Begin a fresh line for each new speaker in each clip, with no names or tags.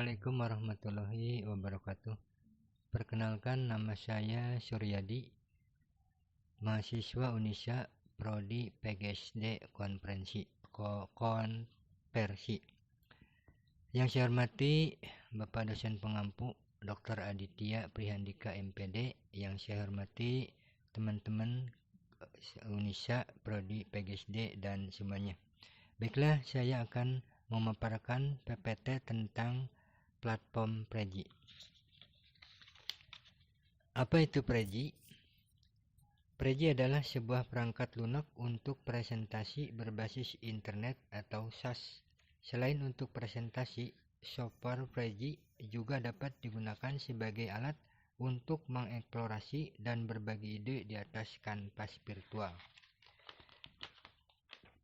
Assalamualaikum warahmatullahi wabarakatuh. Perkenalkan, nama saya Suryadi, mahasiswa Unisa Prodi PGSD Konversi. Yang saya hormati Bapak dosen pengampu Dr. Aditya Prihandika MPD. Yang saya hormati teman-teman Unisa Prodi PGSD dan semuanya. Baiklah, saya akan memaparkan PPT tentang platform Prezi. Apa itu Prezi? Prezi adalah sebuah perangkat lunak untuk presentasi berbasis internet atau SaaS. Selain untuk presentasi, software Prezi juga dapat digunakan sebagai alat untuk mengeksplorasi dan berbagi ide di atas kanvas virtual.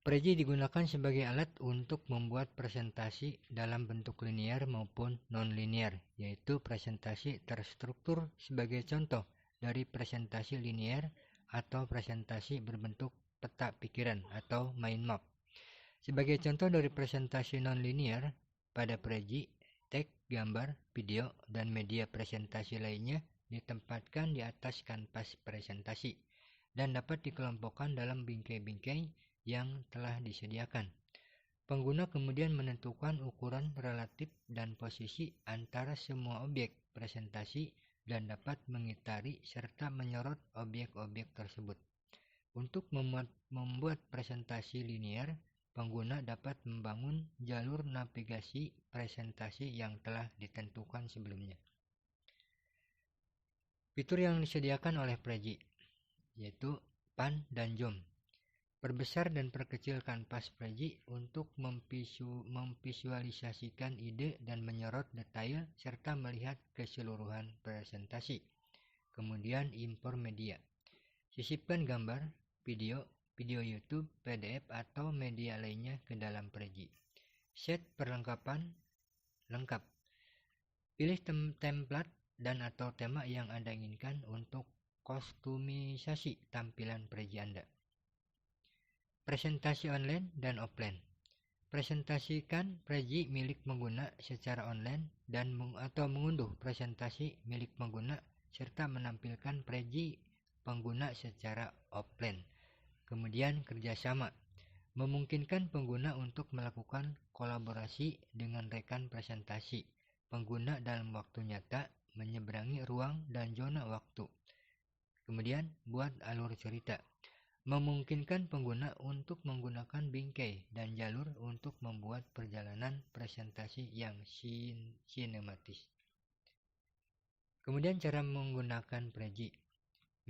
Prezi digunakan sebagai alat untuk membuat presentasi dalam bentuk linear maupun non-linear, yaitu presentasi terstruktur sebagai contoh dari presentasi linear atau presentasi berbentuk peta pikiran atau mind map. Sebagai contoh dari presentasi non-linear, pada Prezi, teks, gambar, video, dan media presentasi lainnya ditempatkan di atas kanvas presentasi dan dapat dikelompokkan dalam bingkai-bingkai yang telah disediakan. Pengguna kemudian menentukan ukuran relatif dan posisi antara semua objek presentasi dan dapat mengitari serta menyorot objek-objek tersebut. Untuk membuat presentasi linear, pengguna dapat membangun jalur navigasi presentasi yang telah ditentukan sebelumnya. Fitur yang disediakan oleh Prezi yaitu pan dan zoom. Perbesar dan perkecil kanvas Prezi untuk memvisualisasikan ide dan menyorot detail serta melihat keseluruhan presentasi. Kemudian impor media. Sisipkan gambar, video YouTube, PDF atau media lainnya ke dalam Prezi. Set perlengkapan lengkap. Pilih template dan atau tema yang Anda inginkan untuk kostumisasi tampilan Prezi Anda. Presentasi online dan offline. Presentasikan Prezi milik pengguna secara online dan atau mengunduh presentasi milik pengguna serta menampilkan Prezi pengguna secara offline. Kemudian kerjasama. Memungkinkan pengguna untuk melakukan kolaborasi dengan rekan presentasi pengguna dalam waktu nyata, menyeberangi ruang dan zona waktu. Kemudian buat alur cerita. Memungkinkan pengguna untuk menggunakan bingkai dan jalur untuk membuat perjalanan presentasi yang sinematis. Kemudian cara menggunakan Prezi.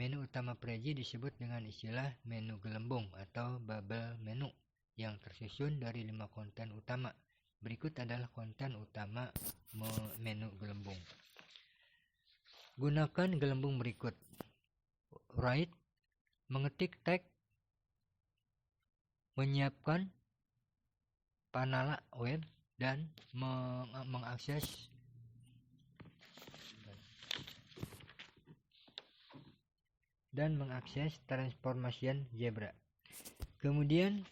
Menu utama Prezi disebut dengan istilah menu gelembung atau bubble menu yang tersusun dari 5 konten utama. Berikut adalah konten utama menu gelembung. Gunakan gelembung berikut. Write, mengetik teks, menyiapkan panala web, dan mengakses transformation zebra. Kemudian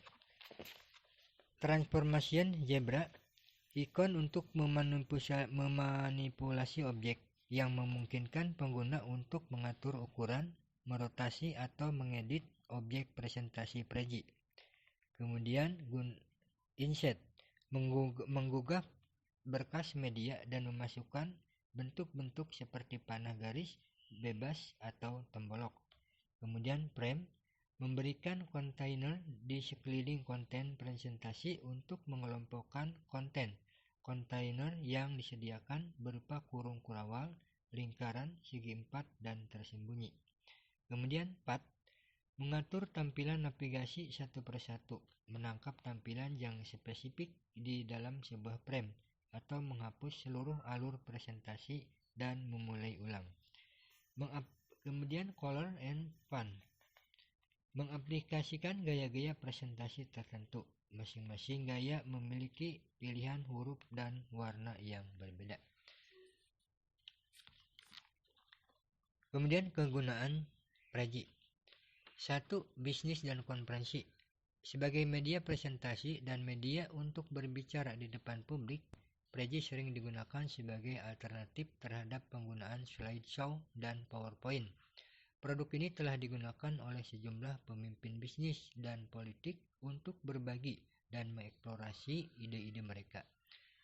transformation zebra, ikon untuk memanipulasi objek yang memungkinkan pengguna untuk mengatur ukuran, merotasi atau mengedit objek presentasi Prezi. Kemudian insert, menggugah berkas media dan memasukkan bentuk-bentuk seperti panah garis, bebas atau tembolok. Kemudian frame, memberikan kontainer di sekeliling konten presentasi untuk mengelompokkan konten. Kontainer yang disediakan berupa kurung kurawal, lingkaran, segi empat, dan tersembunyi. Kemudian path, mengatur tampilan navigasi satu persatu, menangkap tampilan yang spesifik di dalam sebuah frame, atau menghapus seluruh alur presentasi dan memulai ulang. Kemudian color and font, mengaplikasikan gaya-gaya presentasi tertentu. Masing-masing gaya memiliki pilihan huruf dan warna yang berbeda. Kemudian kegunaan Prezi. 1. Bisnis dan konferensi. Sebagai media presentasi dan media untuk berbicara di depan publik, Prezi sering digunakan sebagai alternatif terhadap penggunaan slideshow dan PowerPoint. Produk ini telah digunakan oleh sejumlah pemimpin bisnis dan politik untuk berbagi dan mengeksplorasi ide-ide mereka.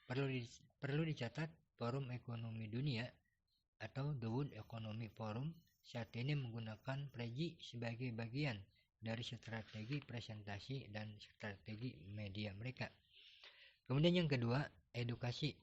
Perlu dicatat, Forum Ekonomi Dunia atau The World Economic Forum saat ini menggunakan Prezi sebagai bagian dari strategi presentasi dan strategi media mereka. Kemudian yang kedua, edukasi.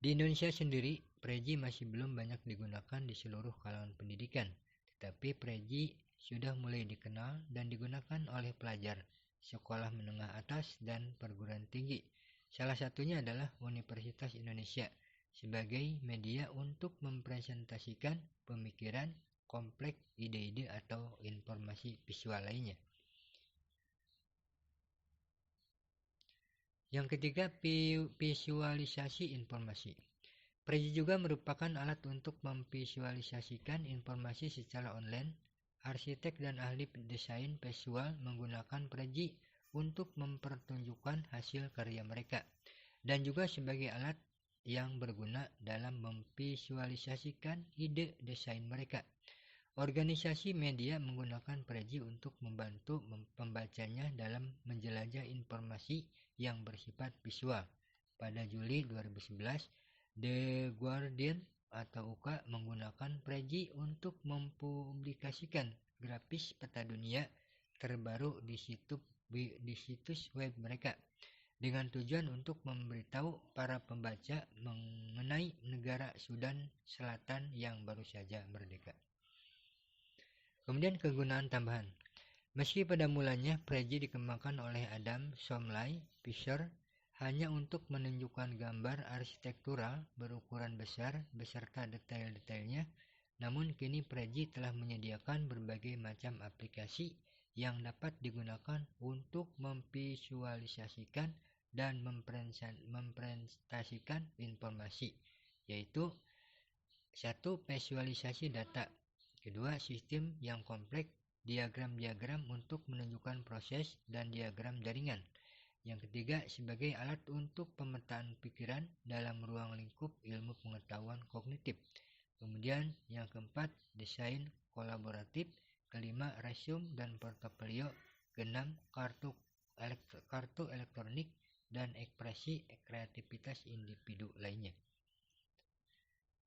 Di Indonesia sendiri, Prezi masih belum banyak digunakan di seluruh kalangan pendidikan, tetapi Prezi sudah mulai dikenal dan digunakan oleh pelajar, sekolah menengah atas, dan perguruan tinggi. Salah satunya adalah Universitas Indonesia sebagai media untuk mempresentasikan pemikiran, kompleks, ide-ide atau informasi visual lainnya. Yang ketiga, visualisasi informasi. Prezi juga merupakan alat untuk memvisualisasikan informasi secara online. Arsitek dan ahli desain visual menggunakan Prezi untuk mempertunjukkan hasil karya mereka, dan juga sebagai alat yang berguna dalam memvisualisasikan ide desain mereka. Organisasi media menggunakan Prezi untuk membantu pembacanya dalam menjelajah informasi yang bersifat visual. Pada Juli 2011, The Guardian atau UK menggunakan Prezi untuk mempublikasikan grafis peta dunia terbaru di situs web mereka, dengan tujuan untuk memberitahu para pembaca mengenai negara Sudan Selatan yang baru saja merdeka. Kemudian kegunaan tambahan. Meski pada mulanya Prezi dikembangkan oleh Adam Somlai Fisher hanya untuk menunjukkan gambar arsitektural berukuran besar beserta detail-detailnya, namun kini Prezi telah menyediakan berbagai macam aplikasi yang dapat digunakan untuk memvisualisasikan dan mempresentasikan informasi, yaitu 1. Visualisasi data. Kedua, sistem yang kompleks, diagram-diagram untuk menunjukkan proses dan diagram jaringan. Yang ketiga, sebagai alat untuk pemetaan pikiran dalam ruang lingkup ilmu pengetahuan kognitif. Kemudian yang keempat, desain kolaboratif. Kelima, resume dan portofolio. Keenam, kartu elektronik dan ekspresi kreativitas individu lainnya.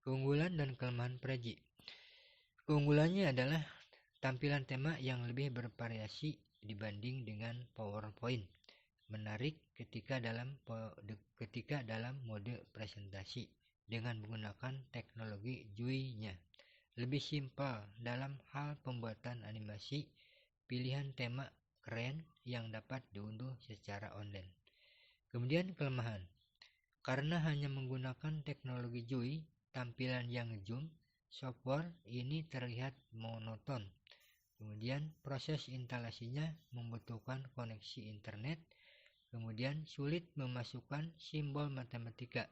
Keunggulan dan kelemahan Prezi. Keunggulannya adalah tampilan tema yang lebih bervariasi dibanding dengan PowerPoint, menarik ketika dalam mode presentasi dengan menggunakan teknologi GUI-nya, lebih simpel dalam hal pembuatan animasi, pilihan tema keren yang dapat diunduh secara online. Kemudian kelemahan, karena hanya menggunakan teknologi GUI, tampilan yang zoom, software ini terlihat monoton. Kemudian proses instalasinya membutuhkan koneksi internet. Kemudian sulit memasukkan simbol matematika.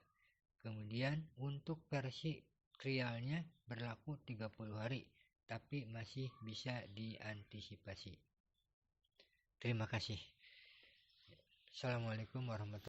Kemudian untuk versi trialnya berlaku 30 hari, tapi masih bisa diantisipasi. Terima kasih. Assalamualaikum warahmatullahi wabarakatuh.